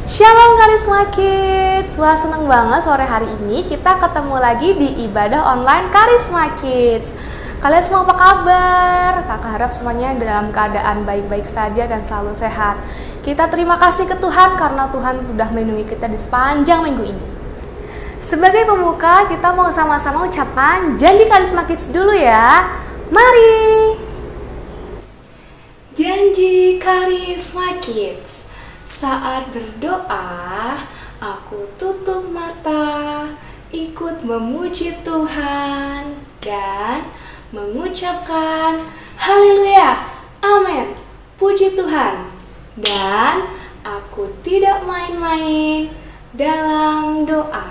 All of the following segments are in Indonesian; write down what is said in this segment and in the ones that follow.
Shalom Karisma Kids. Wah, seneng banget sore hari ini kita ketemu lagi di ibadah online Karisma Kids. Kalian semua apa kabar? Kakak harap semuanya dalam keadaan baik-baik saja dan selalu sehat. Kita terima kasih ke Tuhan karena Tuhan sudah melindungi kita di sepanjang minggu ini. Sebagai pembuka, kita mau sama-sama ucapkan janji Karisma Kids dulu ya. Mari. Janji Karisma Kids. Saat berdoa, aku tutup mata, ikut memuji Tuhan, dan mengucapkan haleluya, amin, puji Tuhan. Dan aku tidak main-main dalam doa.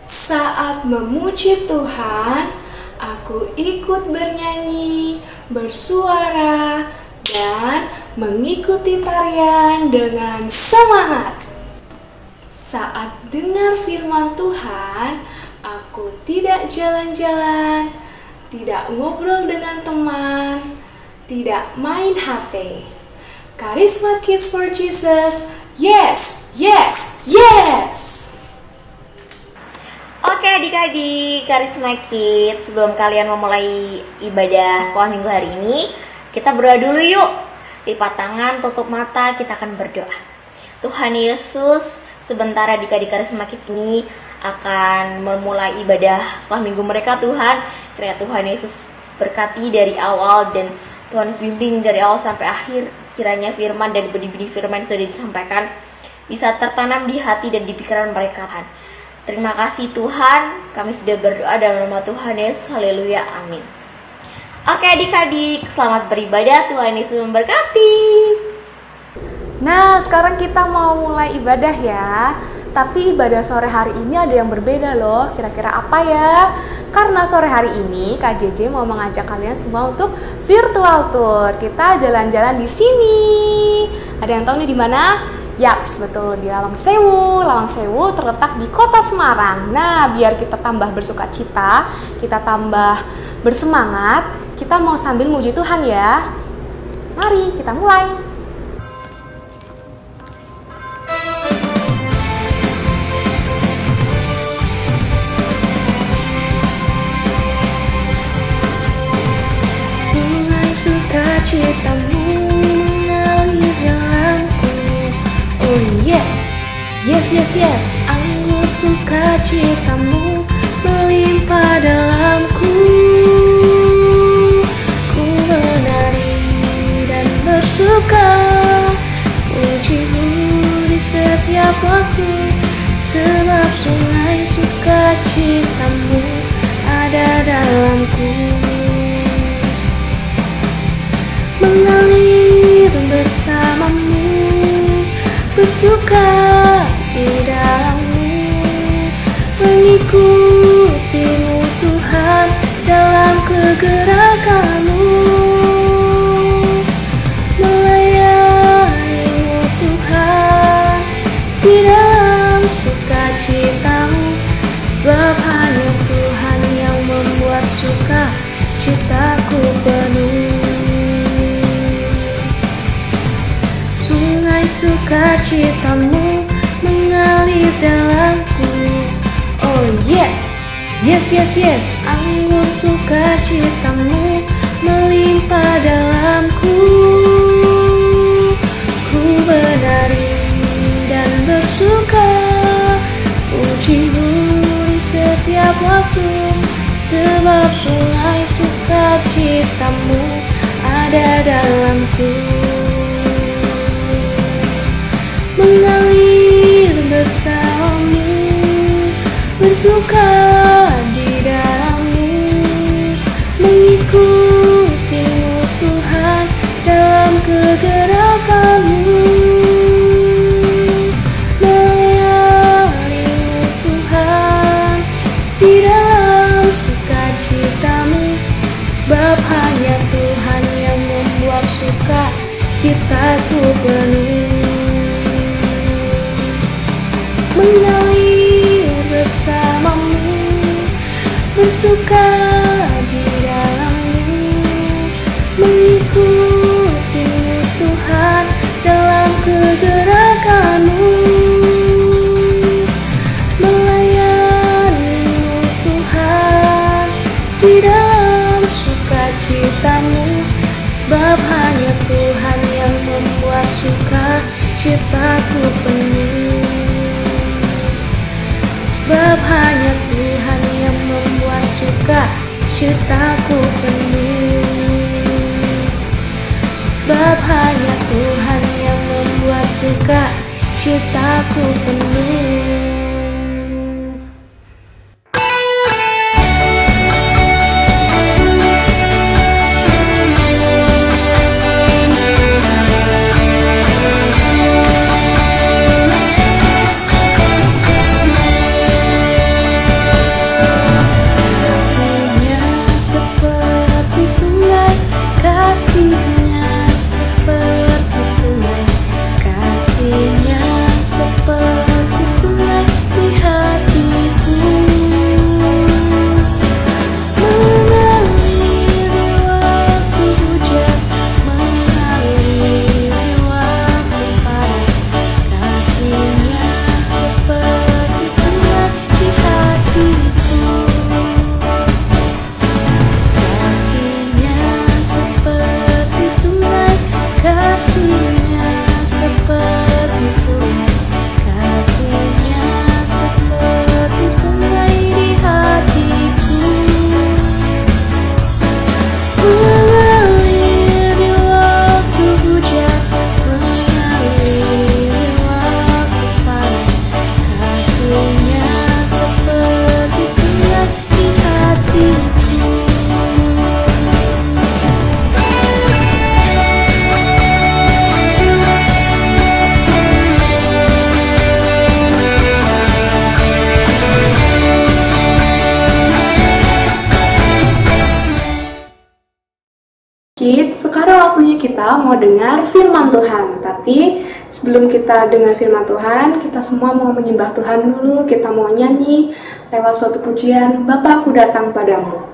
Saat memuji Tuhan, aku ikut bernyanyi, bersuara, dan mengikuti tarian dengan semangat. Saat dengar firman Tuhan, aku tidak jalan-jalan, tidak ngobrol dengan teman, tidak main HP. Karisma Kids for Jesus, yes, yes, yes! Oke adik-adik Karisma Kids, sebelum kalian memulai ibadah sekolah minggu hari ini, kita berdoa dulu yuk. Lipat tangan, tutup mata, kita akan berdoa. Tuhan Yesus, sebentar adik-adik Karisma Kids ini akan memulai ibadah sekolah minggu mereka. Tuhan, kiranya Tuhan Yesus berkati dari awal dan Tuhan Yesus bimbing dari awal sampai akhir. Kiranya firman dan benih-benih firman yang sudah disampaikan bisa tertanam di hati dan di pikiran mereka, Tuhan. Terima kasih Tuhan, kami sudah berdoa dalam nama Tuhan Yesus, haleluya, amin. Oke adik-adik, selamat beribadah, Tuhan Yesus memberkati. Nah, sekarang kita mau mulai ibadah ya. Tapi ibadah sore hari ini ada yang berbeda loh. Kira-kira apa ya? Karena sore hari ini Kak JJ mau mengajak kalian semua untuk virtual tour. Kita jalan-jalan di sini. Ada yang tahu nih di mana? Yaps, betul, di Lawang Sewu. Lawang Sewu terletak di Kota Semarang. Nah, biar kita tambah bersukacita, kita tambah bersemangat, kita mau sambil muji Tuhan ya. Mari kita mulai. Sungai sukacitamu mengalir dalamku. Oh yes, yes, yes, yes. Anggur sukacitamu melimpah dalamku. Ku menari dan bersuka, pujimu di setiap waktu, sebab sungai sukacitamu ada dalamku. Mengalir bersamamu, bersuka di dalammu, mengikutimu Tuhan dalam kegerakanmu, melayanimu Tuhan di dalam sukacitamu, sebab hanya Tuhan yang membuat sukacitaku penuh. Sungai sukacitamu mengalir dalamku. Oh yes, yes, yes, yes. Anggur sukacitamu melimpah dalamku. Ku menari dan bersuka, pujimu di setiap waktu, sebab sungai sukacitamu ada dalamku. Mengalir bersamamu, bersuka di dalammu, mengikutimu Tuhan dalam kegerakanmu, melayanimu Tuhan di dalam sukacitamu, sebab hanya Tuhan yang membuat sukacitaku penuh. Mengalir bersamamu, bersuka di dalammu, mengikutimu Tuhan dalam kegerakanmu, di dalam sukacitamu, sebab hanya Tuhan yang membuat sukacitaku penuh. Sebab hanya Tuhan yang membuat sukacitaku penuh. Sebab hanya Tuhan yang membuat sukacitaku penuh. Sekarang waktunya kita mau dengar firman Tuhan. Tapi sebelum kita dengar firman Tuhan, kita semua mau menyembah Tuhan dulu. Kita mau nyanyi lewat suatu pujian, Bapa, aku datang padamu.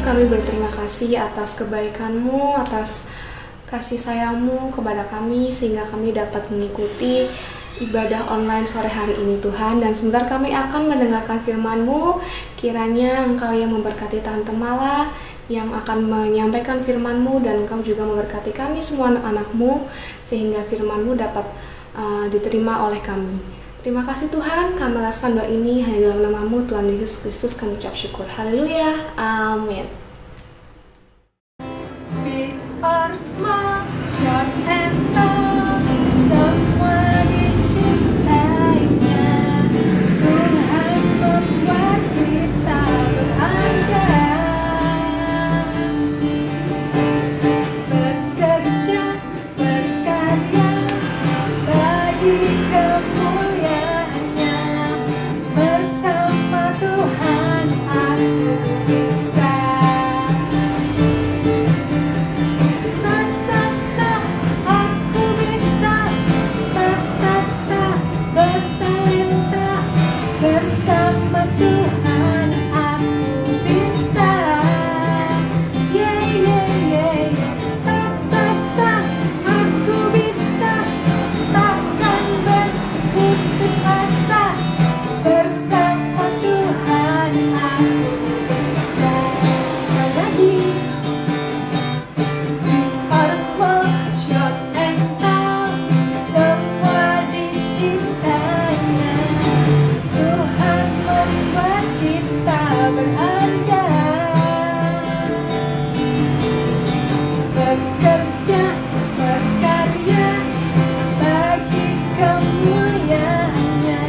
Kami berterima kasih atas kebaikan-Mu, atas kasih sayang-Mu kepada kami, sehingga kami dapat mengikuti ibadah online sore hari ini Tuhan, dan sebentar kami akan mendengarkan firman-Mu. Kiranya Engkau yang memberkati Tante Mala yang akan menyampaikan firman-Mu, dan Engkau juga memberkati kami semua anak-anak-Mu sehingga firman-Mu dapat diterima oleh kami. Terima kasih Tuhan, kami alaskan doa ini hanya dalam nama-Mu Tuhan Yesus Kristus kami ucap syukur. Haleluya, amin. Big or small, short and tall, semua dicintainya. Tuhan membuat kita berharga. Bekerja, berkarya, bagi kemuliaannya. Bersama Tuhan aku bisa. Bersama Tuhan aku bisa. Yeah, yeah, yeah, yeah. Sasa, aku bisa. Takkan berputus asa. Bersama Tuhan aku bisa. Sekali lagi. Harus small, short and tall, semua dicintainya. Tuhan membuat kita berharga. Bekerja, berkarya, bagi kemuliaannya.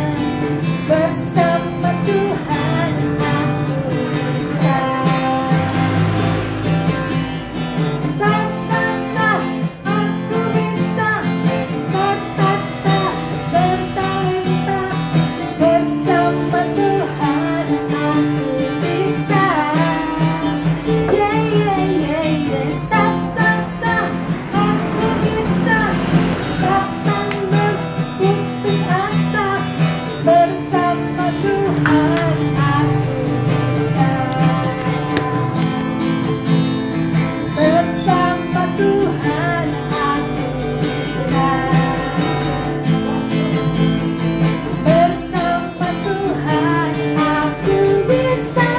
Bersama Tuhan aku bisa. Sa, sa, sa, aku bisa. Ta, ta, ta, bertalenta. Bersama Tuhan aku bisa. Yeah, yeah, yeah, yeah. Sa, sa, sa, aku bisa. Takkan berputus asa. Bersama Tuhan aku bisa. Bersama Tuhan aku bisa. Bersama Tuhan aku bisa.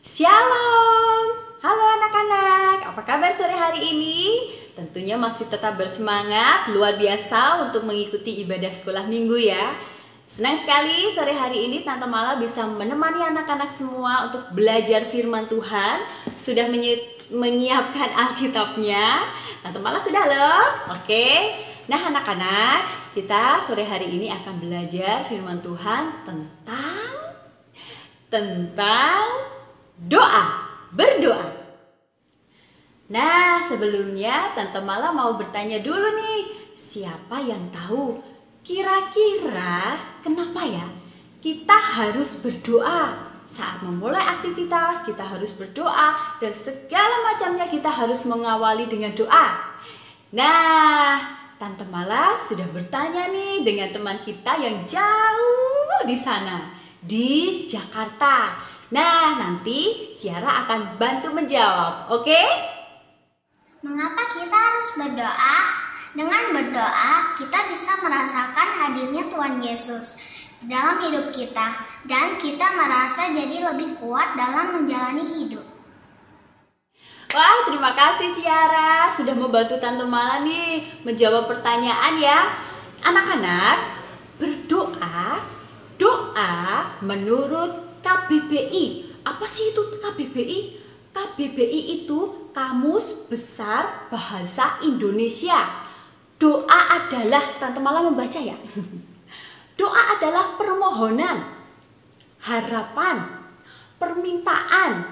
Shalom, halo anak-anak, apa kabar sore hari ini? Tentunya masih tetap bersemangat, luar biasa untuk mengikuti ibadah sekolah minggu ya. Senang sekali sore hari ini Tante Mala bisa menemani anak-anak semua untuk belajar firman Tuhan. Sudah menyiapkan Alkitabnya, Tante Mala sudah loh, oke? Nah anak-anak, kita sore hari ini akan belajar firman Tuhan tentang doa, berdoa. Nah, sebelumnya Tante Mala mau bertanya dulu nih, siapa yang tahu kira-kira kenapa ya kita harus berdoa? Saat memulai aktivitas kita harus berdoa dan segala macamnya kita harus mengawali dengan doa. Nah, Tante Mala sudah bertanya nih dengan teman kita yang jauh di sana, di Jakarta. Nah, nanti Ciara akan bantu menjawab, oke? Mengapa kita harus berdoa? Dengan berdoa, kita bisa merasakan hadirnya Tuhan Yesus dalam hidup kita, dan kita merasa jadi lebih kuat dalam menjalani hidup. Wah, terima kasih Ciara sudah membantu Tante Mala nih menjawab pertanyaan ya. Anak-anak, doa menurut KBBI. Apa sih itu KBBI? KBBI itu Kamus Besar Bahasa Indonesia. Doa adalah, Tante Mala membaca ya. Doa adalah permohonan, harapan, permintaan,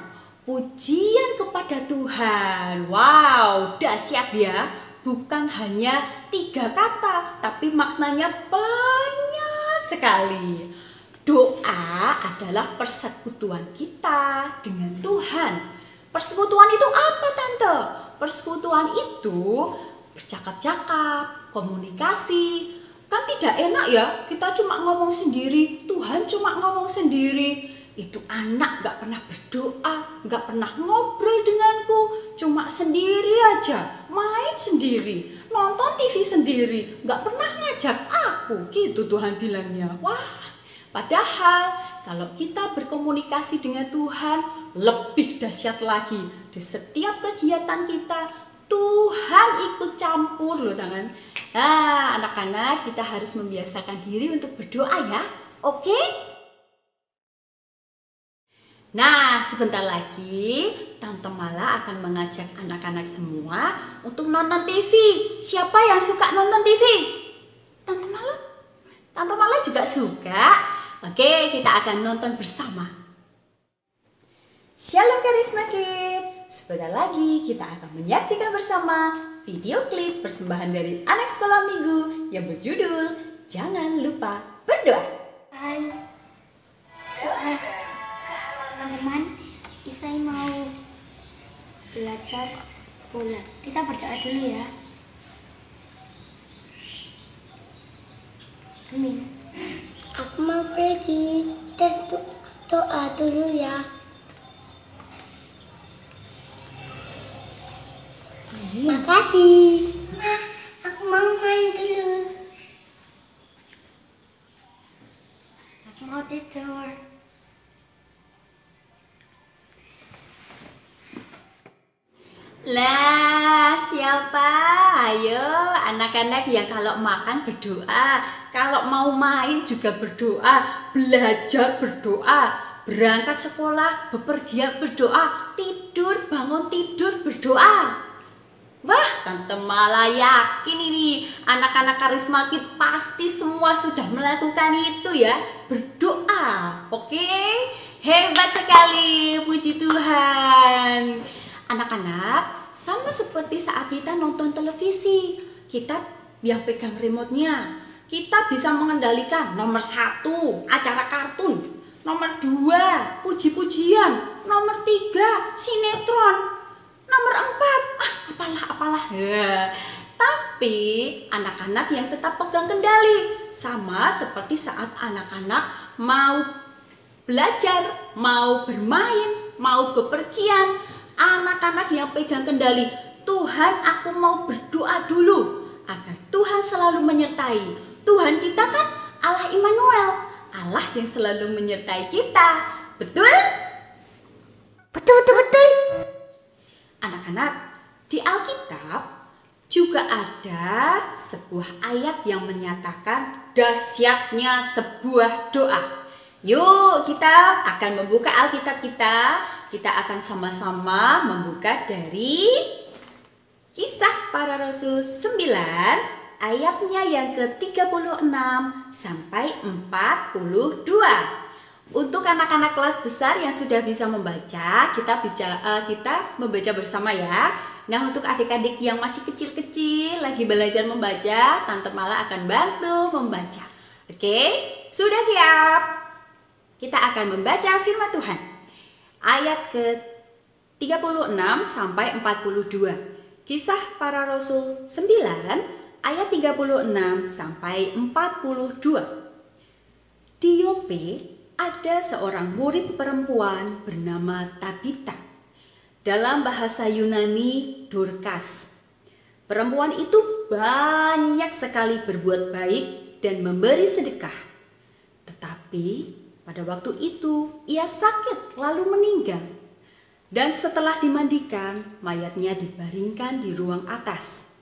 pujian kepada Tuhan. Wow, dahsyat ya. Bukan hanya 3 kata, tapi maknanya banyak sekali. Doa adalah persekutuan kita dengan Tuhan. Persekutuan itu apa, Tante? Persekutuan itu bercakap-cakap, komunikasi. Kan tidak enak ya, kita cuma ngomong sendiri, Tuhan cuma ngomong sendiri. itu anak gak pernah berdoa, gak pernah ngobrol denganku, cuma sendiri aja, main sendiri, nonton TV sendiri, gak pernah ngajak aku, gitu Tuhan bilangnya. Wah, padahal kalau kita berkomunikasi dengan Tuhan, lebih dahsyat lagi. Di setiap kegiatan kita, Tuhan ikut campur loh tangan. Nah, anak-anak kita harus membiasakan diri untuk berdoa ya, oke? Nah, sebentar lagi Tante Mala akan mengajak anak-anak semua untuk nonton TV. Siapa yang suka nonton TV? Tante Mala? Tante Mala juga suka. Oke, kita akan nonton bersama. Shalom Karisma Kids. Sebentar lagi kita akan menyaksikan bersama video klip persembahan dari anak sekolah minggu yang berjudul Jangan Lupa Berdoa. Doa. Teman-teman, Isai mau belajar bola. Kita berdoa dulu ya. Amin. Aku mau pergi. Kita doa dulu ya. Amin. Makasih. Nah, aku mau main dulu. Aku mau tidur. Lah, siapa? Ayo, anak-anak yang kalau makan berdoa, kalau mau main juga berdoa, belajar berdoa, berangkat sekolah, bepergian berdoa, tidur, bangun tidur berdoa. Wah, Tante Mala yakin ini anak-anak Karisma Kids pasti semua sudah melakukan itu ya, berdoa. Oke? Hebat sekali, puji Tuhan. Anak-anak, sama seperti saat kita nonton televisi, kita yang pegang remote-nya, kita bisa mengendalikan nomor 1 acara kartun, nomor 2 puji-pujian, nomor 3 sinetron, nomor 4 apalah. Tapi anak-anak yang tetap pegang kendali, sama seperti saat anak-anak mau belajar, mau bermain, mau bepergian. Anak-anak yang pegang kendali, Tuhan aku mau berdoa dulu agar Tuhan selalu menyertai. Tuhan kita kan Allah Immanuel, Allah yang selalu menyertai kita. Betul? Betul. Anak-anak, di Alkitab juga ada sebuah ayat yang menyatakan dahsyatnya sebuah doa. Yuk, kita akan membuka Alkitab kita. Kita akan sama-sama membuka dari Kisah Para Rasul 9 ayatnya yang ke-36 sampai 42. Untuk anak-anak kelas besar yang sudah bisa membaca, kita membaca bersama ya. Nah, untuk adik-adik yang masih kecil-kecil lagi belajar membaca, Tante Mala akan bantu membaca. Oke? Sudah siap? Kita akan membaca firman Tuhan. Ayat ke-36 sampai 42. Kisah Para Rasul 9 ayat 36 sampai 42. Di Yope ada seorang murid perempuan bernama Tabita. Dalam bahasa Yunani Dorcas. Perempuan itu banyak sekali berbuat baik dan memberi sedekah. Tetapi pada waktu itu ia sakit lalu meninggal. Dan setelah dimandikan, mayatnya dibaringkan di ruang atas.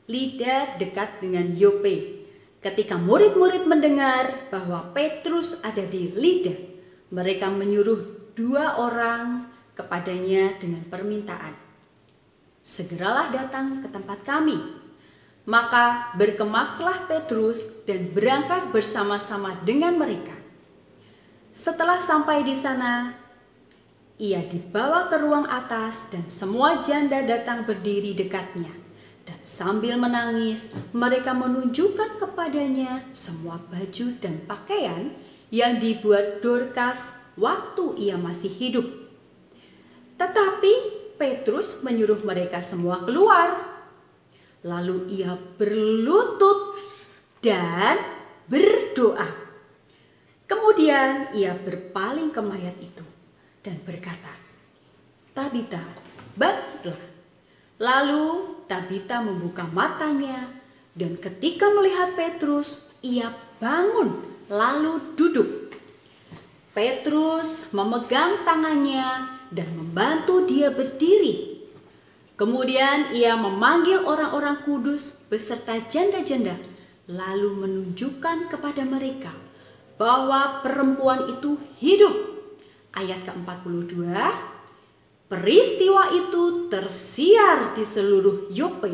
Lida dekat dengan Yope. Ketika murid-murid mendengar bahwa Petrus ada di Lida, mereka menyuruh 2 orang kepadanya dengan permintaan. Segeralah datang ke tempat kami. Maka berkemaslah Petrus dan berangkat bersama-sama dengan mereka. Setelah sampai di sana, ia dibawa ke ruang atas dan semua janda datang berdiri dekatnya. Dan sambil menangis, mereka menunjukkan kepadanya semua baju dan pakaian yang dibuat Dorcas waktu ia masih hidup. Tetapi Petrus menyuruh mereka semua keluar. Lalu ia berlutut dan berdoa. Kemudian ia berpaling ke mayat itu dan berkata, "Tabita, bangkitlah." Lalu Tabita membuka matanya dan ketika melihat Petrus, ia bangun lalu duduk. Petrus memegang tangannya dan membantu dia berdiri. Kemudian ia memanggil orang-orang kudus beserta janda-janda, lalu menunjukkan kepada mereka bahwa perempuan itu hidup. Ayat ke-42, peristiwa itu tersiar di seluruh Yope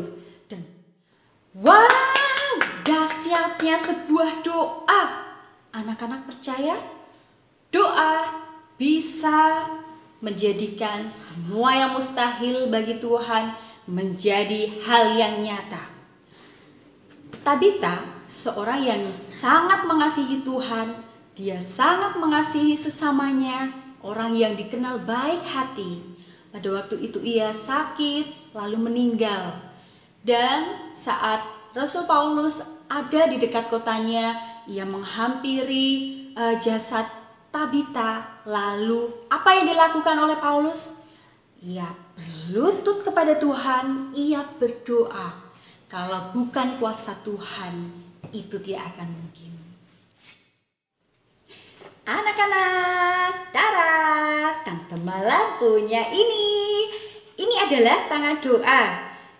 dan wow, dahsyatnya sebuah doa. Anak-anak percaya? Doa bisa menjadikan semua yang mustahil bagi Tuhan menjadi hal yang nyata. Tabita, seorang yang sangat mengasihi Tuhan, dia sangat mengasihi sesamanya, orang yang dikenal baik hati. Pada waktu itu ia sakit lalu meninggal. Dan saat Rasul Paulus ada di dekat kotanya, ia menghampiri jasad Tabita. Lalu apa yang dilakukan oleh Paulus? Ia berlutut kepada Tuhan, ia berdoa. Kalau bukan kuasa Tuhan, itu tidak akan mungkin. Anak-anak, Tara, Tante Mala punya ini. Ini adalah tangan doa.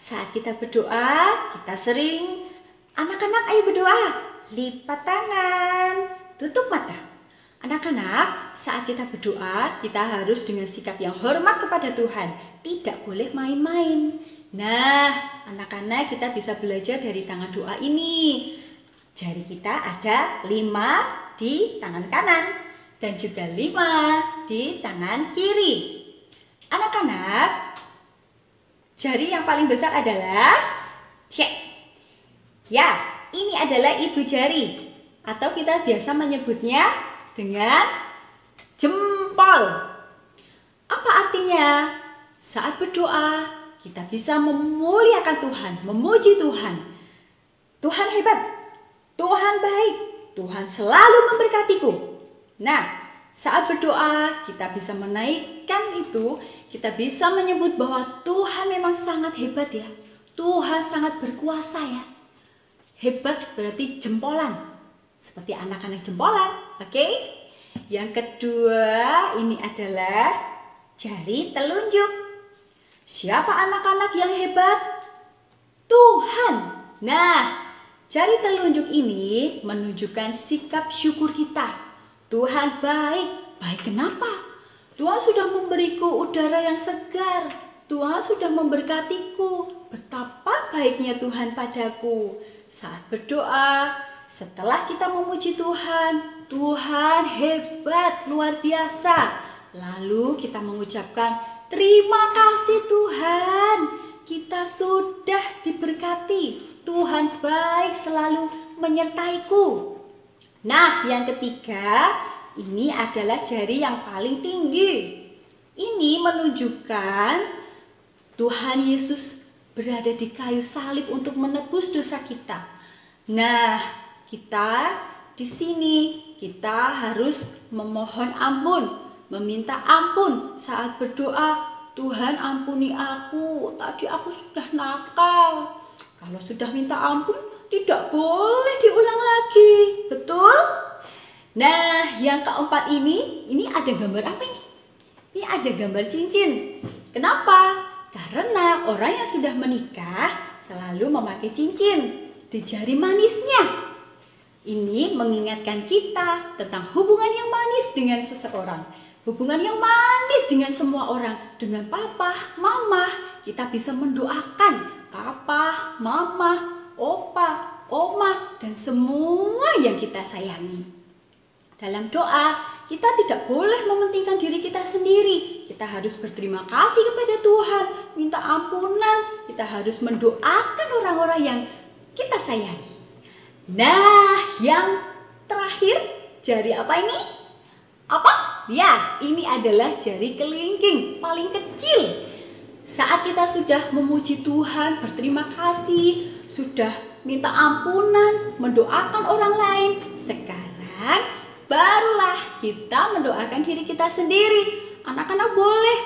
Saat kita berdoa, kita sering, anak-anak ayo berdoa. Lipat tangan, tutup mata. Anak-anak, saat kita berdoa, kita harus dengan sikap yang hormat kepada Tuhan. Tidak boleh main-main. Nah, anak-anak kita bisa belajar dari tangan doa ini. Jari kita ada 5 di tangan kanan dan juga 5 di tangan kiri. Anak-anak, jari yang paling besar adalah cek. Ya, ini adalah ibu jari. Atau kita biasa menyebutnya dengan jempol. Apa artinya? Saat berdoa, kita bisa memuliakan Tuhan, memuji Tuhan. Tuhan hebat, Tuhan baik, Tuhan selalu memberkatiku. Nah, saat berdoa, kita bisa menaikkan itu, kita bisa menyebut bahwa Tuhan memang sangat hebat ya. Tuhan sangat berkuasa ya. Hebat berarti jempolan. Seperti anak-anak jempolan, oke? Yang kedua, ini adalah jari telunjuk. Siapa anak-anak yang hebat? Tuhan. Nah, jari telunjuk ini menunjukkan sikap syukur kita. Tuhan baik. Baik kenapa? Tuhan sudah memberiku udara yang segar. Tuhan sudah memberkatiku. Betapa baiknya Tuhan padaku. Saat berdoa, setelah kita memuji Tuhan, Tuhan hebat, luar biasa. Lalu kita mengucapkan, terima kasih Tuhan, kita sudah diberkati. Tuhan baik selalu menyertaiku. Nah, yang ketiga, ini adalah jari yang paling tinggi. Ini menunjukkan Tuhan Yesus berada di kayu salib untuk menebus dosa kita. Nah, kita di sini kita harus memohon ampun, meminta ampun saat berdoa. Tuhan ampuni aku, tadi aku sudah nakal. Kalau sudah minta ampun, tidak boleh diulang lagi. Betul? Nah, yang keempat ini ada gambar apa ini? Ini ada gambar cincin. Kenapa? Karena orang yang sudah menikah selalu memakai cincin di jari manisnya. Ini mengingatkan kita tentang hubungan yang manis dengan seseorang. Hubungan yang manis dengan semua orang. Dengan papa, mama, kita bisa mendoakan papa, mama, opa, oma, dan semua yang kita sayangi. Dalam doa, kita tidak boleh mementingkan diri kita sendiri. Kita harus berterima kasih kepada Tuhan, minta ampunan. Kita harus mendoakan orang-orang yang kita sayangi. Nah, yang terakhir, jari apa ini? Apa? Ya, ini adalah jari kelingking, paling kecil. Saat kita sudah memuji Tuhan, berterima kasih, sudah minta ampunan, mendoakan orang lain, sekarang barulah kita mendoakan diri kita sendiri. Anak-anak boleh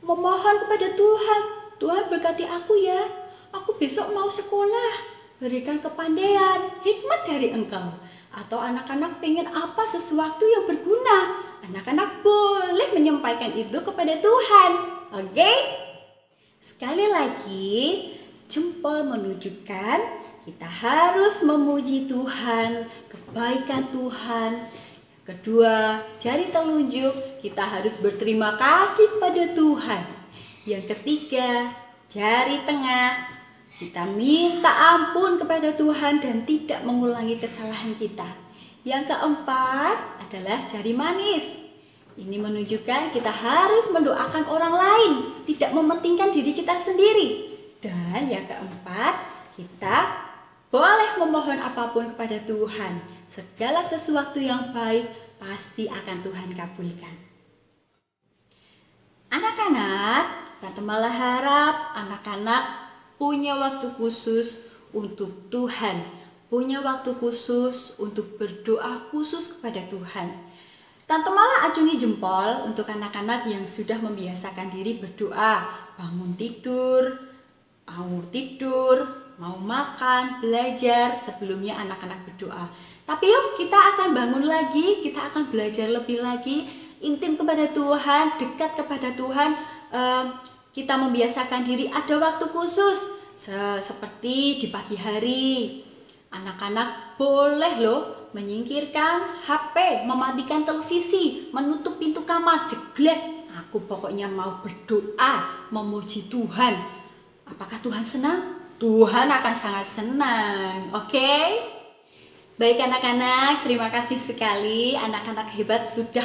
memohon kepada Tuhan, Tuhan berkati aku ya, aku besok mau sekolah, berikan kepandaian, hikmat dari Engkau. Atau anak-anak pengen apa sesuatu yang berguna, anak-anak boleh menyampaikan itu kepada Tuhan. Oke? Sekali lagi, jempol menunjukkan kita harus memuji Tuhan, kebaikan Tuhan. Kedua, jari telunjuk, kita harus berterima kasih kepada Tuhan. Yang ketiga, jari tengah, kita minta ampun kepada Tuhan dan tidak mengulangi kesalahan kita. Yang keempat adalah jari manis. Ini menunjukkan kita harus mendoakan orang lain, tidak mementingkan diri kita sendiri. Dan yang keempat, kita boleh memohon apapun kepada Tuhan. Segala sesuatu yang baik pasti akan Tuhan kabulkan. Anak-anak, Tante Mala harap anak-anak punya waktu khusus untuk Tuhan, punya waktu khusus untuk berdoa khusus kepada Tuhan. Tante Mala acungi jempol untuk anak-anak yang sudah membiasakan diri berdoa, bangun tidur, mau makan, belajar, sebelumnya anak-anak berdoa. Tapi yuk kita akan bangun lagi, kita akan belajar lebih lagi, intim kepada Tuhan, dekat kepada Tuhan. Kita membiasakan diri ada waktu khusus, seperti di pagi hari. Anak-anak boleh loh menyingkirkan HP, mematikan televisi, menutup pintu kamar, jeglek. Aku pokoknya mau berdoa, memuji Tuhan. Apakah Tuhan senang? Tuhan akan sangat senang, oke? Baik anak-anak, terima kasih sekali. Anak-anak hebat sudah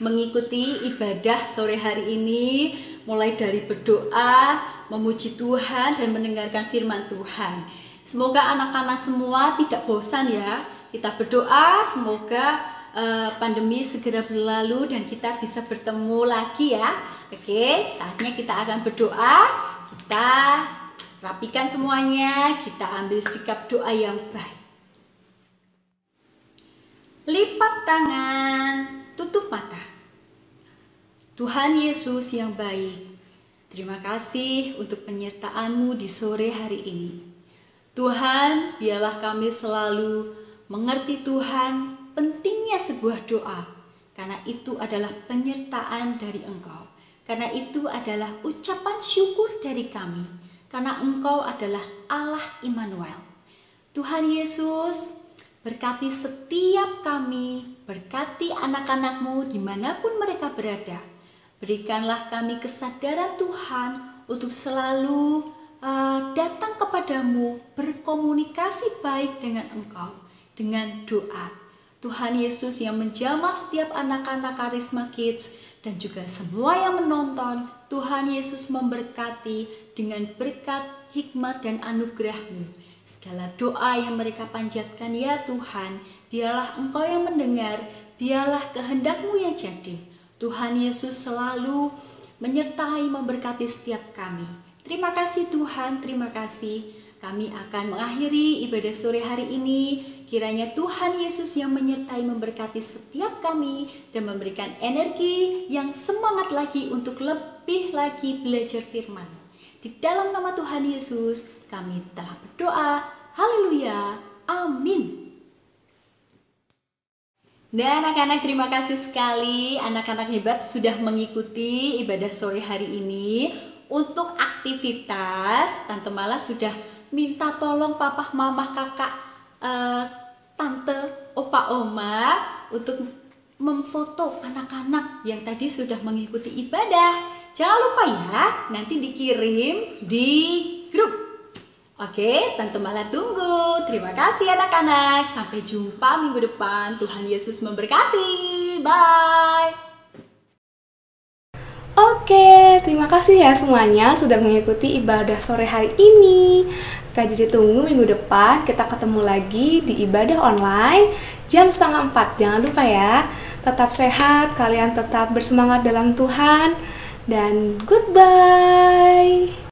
mengikuti ibadah sore hari ini, mulai dari berdoa, memuji Tuhan, dan mendengarkan firman Tuhan. Semoga anak-anak semua tidak bosan ya. Kita berdoa, semoga pandemi segera berlalu dan kita bisa bertemu lagi ya. Oke, saatnya kita akan berdoa. Kita rapikan semuanya, kita ambil sikap doa yang baik. Lipat tangan, tutup mata. Tuhan Yesus yang baik, terima kasih untuk penyertaan-Mu di sore hari ini. Tuhan, biarlah kami selalu mengerti Tuhan pentingnya sebuah doa, karena itu adalah penyertaan dari Engkau. Karena itu adalah ucapan syukur dari kami, karena Engkau adalah Allah Immanuel. Tuhan Yesus, berkati setiap kami, berkati anak-anak-Mu dimanapun mereka berada. Berikanlah kami kesadaran Tuhan untuk selalu datang kepadamu, berkomunikasi baik dengan Engkau, dengan doa. Tuhan Yesus yang menjamah setiap anak-anak Karisma Kids dan juga semua yang menonton, Tuhan Yesus memberkati dengan berkat, hikmat, dan anugerah-Mu. Segala doa yang mereka panjatkan ya Tuhan, biarlah Engkau yang mendengar, biarlah kehendak-Mu yang jadi. Tuhan Yesus selalu menyertai, memberkati setiap kami. Terima kasih Tuhan, terima kasih. Kami akan mengakhiri ibadah sore hari ini. Kiranya Tuhan Yesus yang menyertai, memberkati setiap kami dan memberikan energi yang semangat lagi untuk lebih lagi belajar firman. Di dalam nama Tuhan Yesus kami telah berdoa. Haleluya. Amin. Dan anak-anak, terima kasih sekali anak-anak hebat sudah mengikuti ibadah sore hari ini. Untuk aktivitas, Tante Mala sudah minta tolong papa, mama, kakak, tante, opa, oma untuk memfoto anak-anak yang tadi sudah mengikuti ibadah. Jangan lupa ya, nanti dikirim di grup. Oke, Tante Mala tunggu. Terima kasih anak-anak. Sampai jumpa minggu depan. Tuhan Yesus memberkati. Bye. Oke, terima kasih ya semuanya sudah mengikuti ibadah sore hari ini. Kak Cici tunggu minggu depan kita ketemu lagi di ibadah online jam 3:30. Jangan lupa ya. Tetap sehat, kalian tetap bersemangat dalam Tuhan. Dan goodbye.